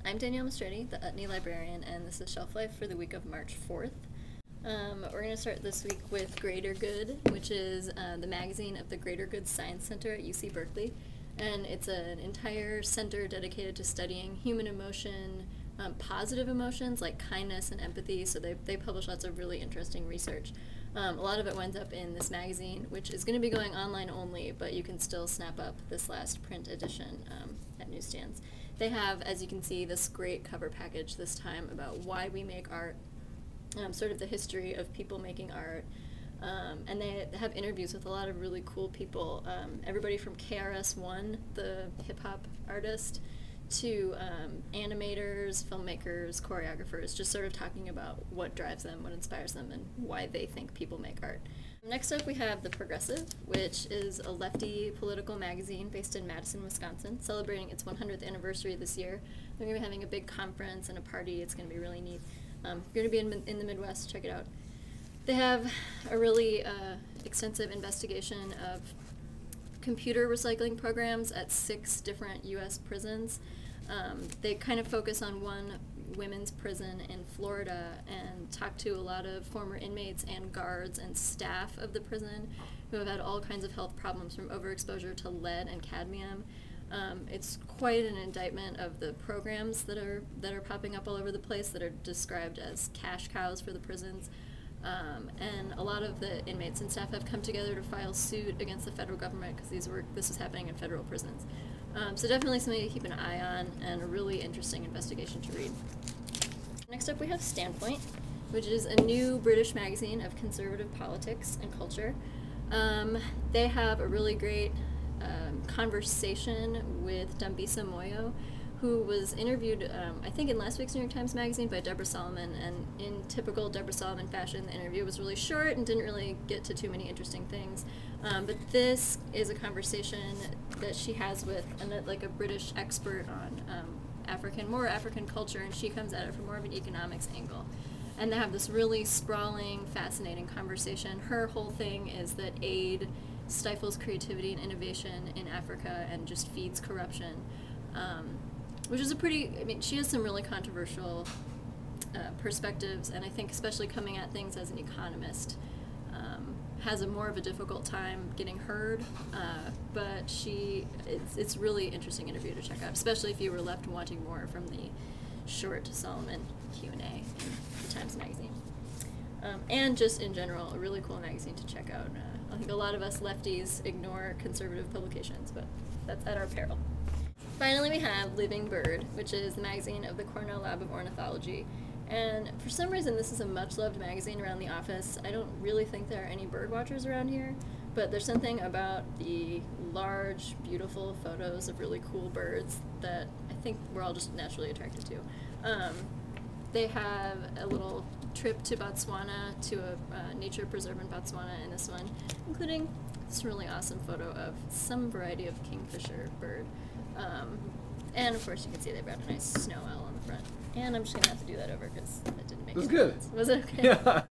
I'm Danielle Maestretti, the Utne Librarian, and this is Shelf Life for the week of March 4th. We're going to start this week with Greater Good, which is the magazine of the Greater Good Science Center at UC Berkeley. And it's an entire center dedicated to studying human emotion, positive emotions like kindness and empathy, so they publish lots of really interesting research. A lot of it winds up in this magazine, which is going to be going online only, but you can still snap up this last print edition at newsstands. They have, as you can see, this great cover package this time about why we make art, sort of the history of people making art, and they have interviews with a lot of really cool people, everybody from KRS-One, the hip-hop artist, to animators, filmmakers, choreographers, just sort of talking about what drives them, what inspires them, and why they think people make art. Next up we have The Progressive, which is a lefty political magazine based in Madison, Wisconsin, celebrating its 100th anniversary this year. They're going to be having a big conference and a party. It's going to be really neat. If you're going to be in the Midwest, check it out. They have a really extensive investigation of computer recycling programs at 6 different U.S. prisons. They kind of focus on one women's prison in Florida and talk to a lot of former inmates and guards and staff of the prison who have had all kinds of health problems from overexposure to lead and cadmium. It's quite an indictment of the programs that are popping up all over the place that are described as cash cows for the prisons. And a lot of the inmates and staff have come together to file suit against the federal government because this was happening in federal prisons. So definitely something to keep an eye on and a really interesting investigation to read. Next up we have Standpoint, which is a new British magazine of conservative politics and culture. They have a really great conversation with Dambisa Moyo, who was interviewed, I think in last week's New York Times Magazine by Deborah Solomon, and in typical Deborah Solomon fashion, the interview was really short and didn't really get to too many interesting things. But this is a conversation that she has with a British expert on more African culture, and she comes at it from more of an economics angle. And they have this really sprawling, fascinating conversation. Her whole thing is that aid stifles creativity and innovation in Africa and just feeds corruption. Which is she has some really controversial perspectives, and I think especially coming at things as an economist has more of a difficult time getting heard, but it's really interesting interview to check out, especially if you were left wanting more from the short Solomon Q&A in the Times Magazine. And just in general, a really cool magazine to check out. I think a lot of us lefties ignore conservative publications, but that's at our peril. Finally, we have Living Bird, which is the magazine of the Cornell Lab of Ornithology. And for some reason, this is a much-loved magazine around the office. I don't really think there are any bird watchers around here, but there's something about the large, beautiful photos of really cool birds that I think we're all just naturally attracted to. They have a little trip to Botswana, to a nature preserve in Botswana in this one, including this really awesome photo of some variety of kingfisher bird. And of course you can see they've got a nice snow owl on the front. And I'm just going to have to do that over because that didn't make sense. It was good. Was it okay? Yeah.